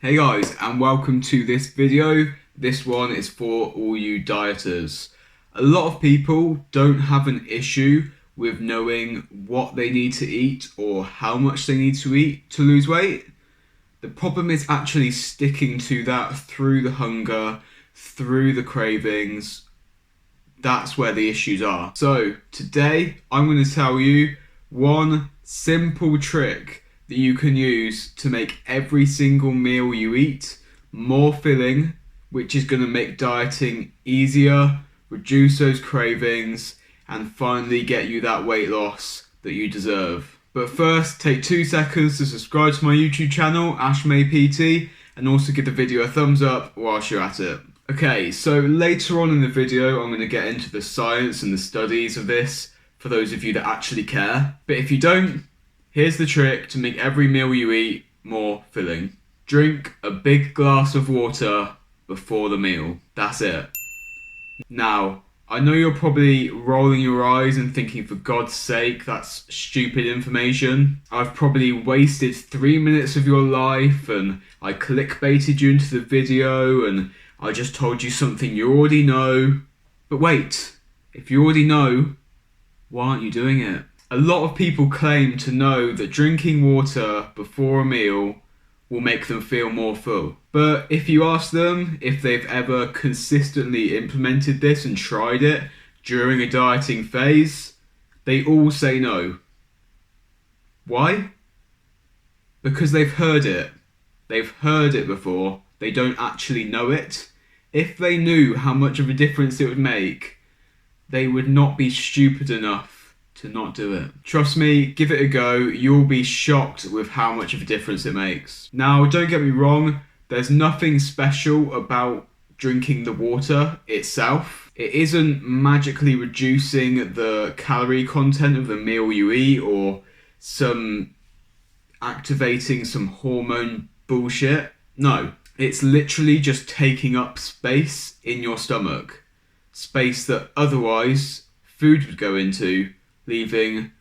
Hey guys, and welcome to this video. This one is for all you dieters. A lot of people don't have an issue with knowing what they need to eat or how much they need to eat to lose weight. The problem is actually sticking to that through the hunger, through the cravings. That's where the issues are. So today I'm going to tell you one simple trick that you can use to make every single meal you eat more filling, which is going to make dieting easier, reduce those cravings, and finally get you that weight loss that you deserve. But first, take 2 seconds to subscribe to my YouTube channel, AshMayPT, and also give the video a thumbs up whilst you're at it. Okay, so later on in the video, I'm going to get into the science and the studies of this for those of you that actually care. But if you don't, here's the trick to make every meal you eat more filling. Drink a big glass of water before the meal. That's it. Now, I know you're probably rolling your eyes and thinking, for God's sake, that's stupid information. I've probably wasted 3 minutes of your life and I clickbaited you into the video and I just told you something you already know. But wait, if you already know, why aren't you doing it? A lot of people claim to know that drinking water before a meal will make them feel more full. But if you ask them if they've ever consistently implemented this and tried it during a dieting phase, they all say no. Why? Because they've heard it. They've heard it before. They don't actually know it. If they knew how much of a difference it would make, they would not be stupid enough to not do it. Trust me, give it a go. You'll be shocked with how much of a difference it makes. Now, don't get me wrong, there's nothing special about drinking the water itself. It isn't magically reducing the calorie content of the meal you eat or activating some hormone bullshit. No, it's literally just taking up space in your stomach. Space that otherwise food would go into, leaving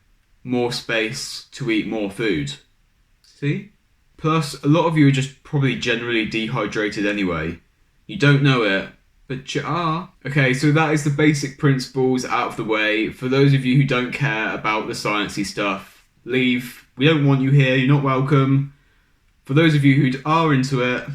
more space to eat more food. See? Plus, a lot of you are just probably generally dehydrated anyway. You don't know it, but you are. Okay, so that is the basic principles out of the way. For those of you who don't care about the sciencey stuff, leave. We don't want you here, you're not welcome. For those of you who are into it,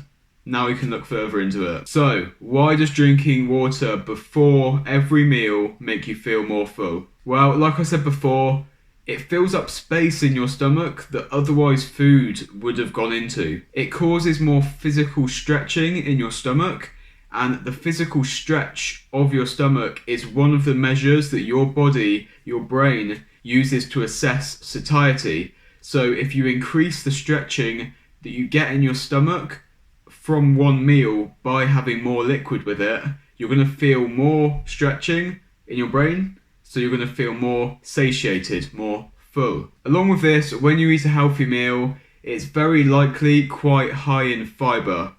now we can look further into it. So, why does drinking water before every meal make you feel more full? Well, like I said before, it fills up space in your stomach that otherwise food would have gone into. It causes more physical stretching in your stomach, and the physical stretch of your stomach is one of the measures that your body, your brain, uses to assess satiety. So if you increase the stretching that you get in your stomach from one meal by having more liquid with it, you're going to feel more stretching in your brain, so you're going to feel more satiated, more full. Along with this, when you eat a healthy meal, it's very likely quite high in fibre.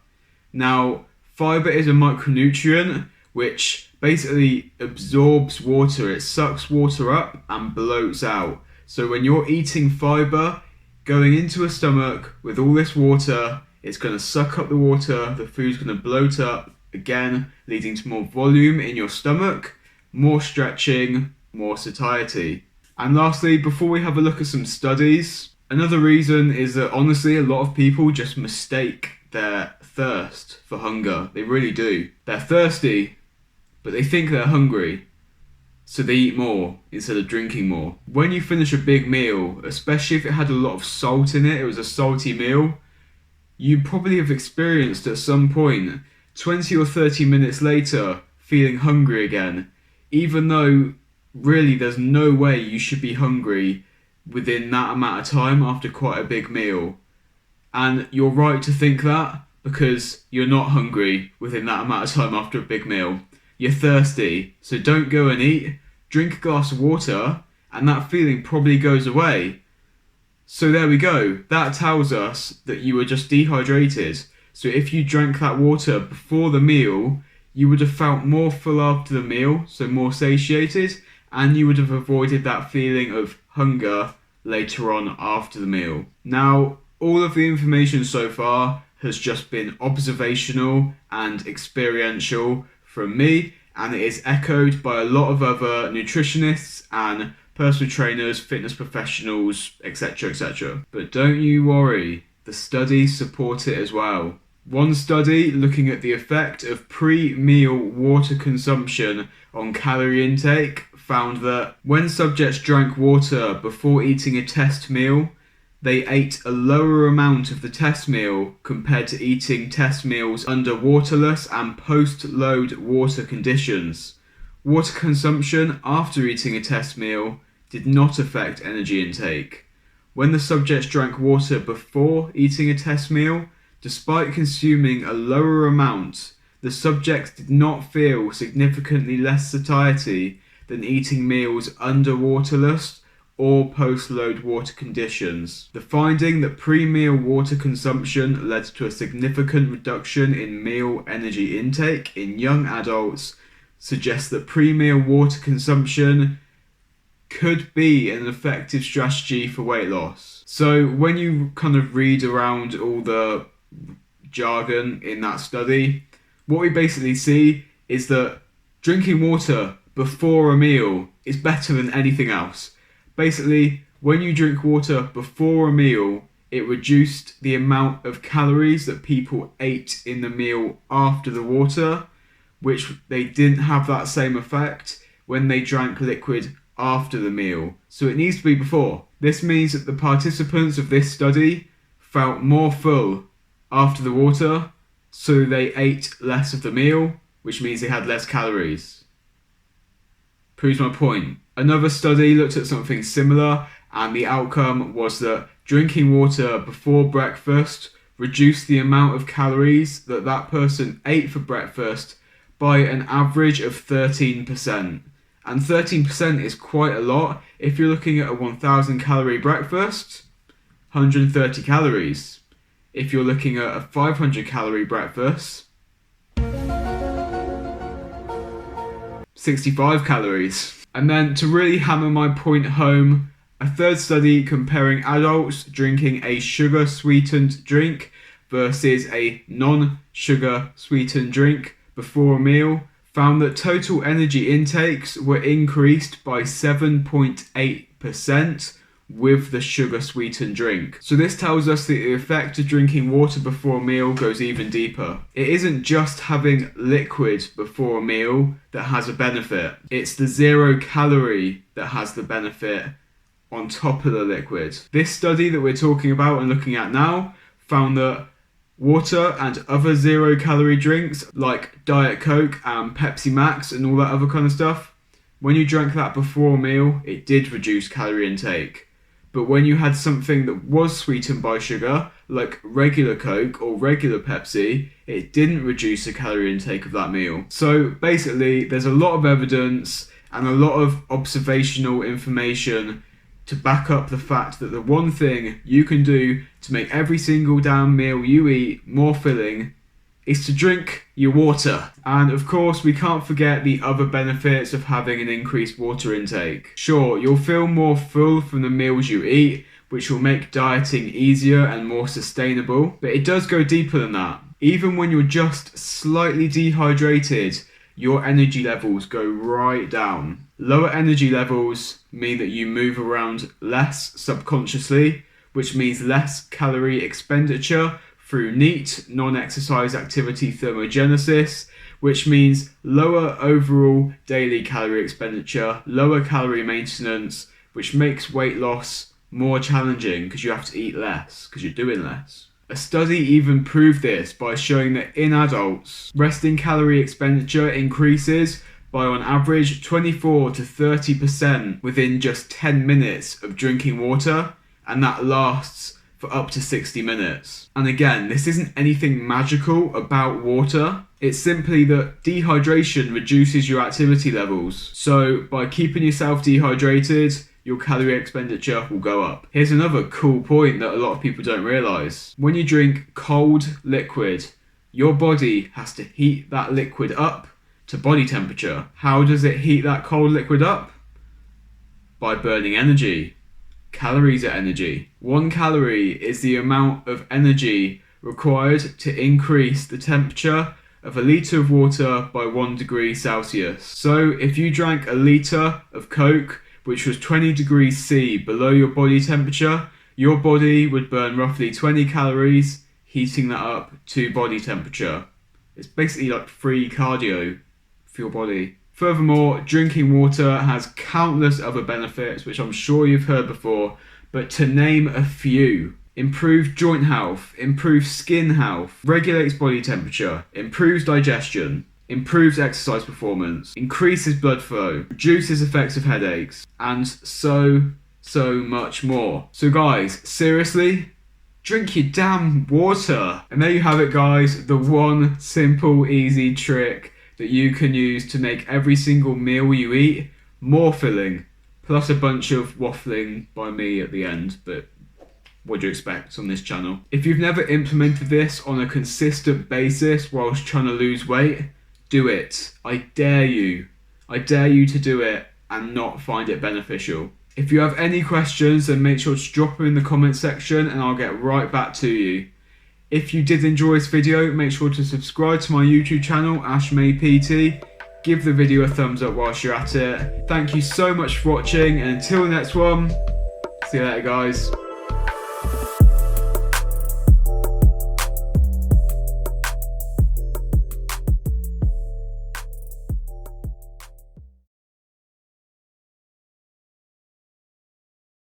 Now, fibre is a micronutrient which basically absorbs water. It sucks water up and bloats out. So when you're eating fibre, going into a stomach with all this water, it's going to suck up the water, the food's going to bloat up, again, leading to more volume in your stomach, more stretching, more satiety. And lastly, before we have a look at some studies, another reason is that honestly, a lot of people just mistake their thirst for hunger. They really do. They're thirsty, but they think they're hungry. So they eat more instead of drinking more. When you finish a big meal, especially if it had a lot of salt in it, it was a salty meal, you probably have experienced at some point 20 or 30 minutes later feeling hungry again, even though really there's no way you should be hungry within that amount of time after quite a big meal. And you're right to think that, because you're not hungry within that amount of time after a big meal. You're thirsty, so don't go and eat. Drink a glass of water and that feeling probably goes away. So there we go. That tells us that you were just dehydrated. So if you drank that water before the meal, you would have felt more full after the meal, so more satiated, and you would have avoided that feeling of hunger later on after the meal. Now, all of the information so far has just been observational and experiential from me, and it is echoed by a lot of other nutritionists and personal trainers, fitness professionals, etc., etc. But don't you worry, the studies support it as well. One study looking at the effect of pre-meal water consumption on calorie intake found that when subjects drank water before eating a test meal, they ate a lower amount of the test meal compared to eating test meals under waterless and post-load water conditions. Water consumption after eating a test meal did not affect energy intake. When the subjects drank water before eating a test meal, despite consuming a lower amount, the subjects did not feel significantly less satiety than eating meals under waterless or post-load water conditions. The finding that pre-meal water consumption led to a significant reduction in meal energy intake in young adults suggests that pre-meal water consumption could be an effective strategy for weight loss. So when you kind of read around all the jargon in that study, what we basically see is that drinking water before a meal is better than anything else. Basically, when you drink water before a meal, it reduced the amount of calories that people ate in the meal after the water, which they didn't have that same effect when they drank liquid after the meal. So it needs to be before. This means that the participants of this study felt more full after the water, so they ate less of the meal, which means they had less calories. Proves my point. Another study looked at something similar, and the outcome was that drinking water before breakfast reduced the amount of calories that that person ate for breakfast by an average of 13%. And 13% is quite a lot. If you're looking at a 1,000 calorie breakfast, 130 calories. If you're looking at a 500 calorie breakfast, 65 calories. And then to really hammer my point home, a third study comparing adults drinking a sugar sweetened drink versus a non-sugar sweetened drink before a meal found that total energy intakes were increased by 7.8% with the sugar sweetened drink. So this tells us that the effect of drinking water before a meal goes even deeper. It isn't just having liquid before a meal that has a benefit. It's the 0 calorie that has the benefit on top of the liquid. This study that we're talking about and looking at now found that water and other 0 calorie drinks like Diet Coke and Pepsi Max and all that other kind of stuff, when you drank that before a meal, it did reduce calorie intake. But when you had something that was sweetened by sugar, like regular Coke or regular Pepsi, it didn't reduce the calorie intake of that meal. So basically, there's a lot of evidence and a lot of observational information to back up the fact that the one thing you can do to make every single damn meal you eat more filling is to drink your water. And of course, we can't forget the other benefits of having an increased water intake. Sure, you'll feel more full from the meals you eat, which will make dieting easier and more sustainable, but it does go deeper than that. Even when you're just slightly dehydrated, your energy levels go right down. Lower energy levels mean that you move around less subconsciously, which means less calorie expenditure through NEAT, non-exercise activity thermogenesis, which means lower overall daily calorie expenditure, lower calorie maintenance, which makes weight loss more challenging because you have to eat less, because you're doing less. A study even proved this by showing that in adults, resting calorie expenditure increases by on average 24 to 30% within just 10 minutes of drinking water, and that lasts for up to 60 minutes. And again, this isn't anything magical about water. It's simply that dehydration reduces your activity levels. So by keeping yourself dehydrated, your calorie expenditure will go up. Here's another cool point that a lot of people don't realise. When you drink cold liquid, your body has to heat that liquid up to body temperature. How does it heat that cold liquid up? By burning energy. Calories are energy. 1 calorie is the amount of energy required to increase the temperature of a litre of water by 1 degree Celsius. So if you drank a litre of Coke, which was 20 degrees C below your body temperature, your body would burn roughly 20 calories, heating that up to body temperature. It's basically like free cardio for your body. Furthermore, drinking water has countless other benefits, which I'm sure you've heard before, but to name a few: improved joint health, improved skin health, regulates body temperature, improves digestion, improves exercise performance, increases blood flow, reduces effects of headaches, and so much more. So guys, seriously, drink your damn water. And there you have it, guys, the one simple, easy trick that you can use to make every single meal you eat more filling, plus a bunch of waffling by me at the end, but what do you expect on this channel? If you've never implemented this on a consistent basis whilst trying to lose weight, do it. I dare you. I dare you to do it and not find it beneficial. If you have any questions, then make sure to drop them in the comment section and I'll get right back to you. If you did enjoy this video, make sure to subscribe to my YouTube channel, AshMayPT. Give the video a thumbs up whilst you're at it. Thank you so much for watching, and until the next one, see you later, guys.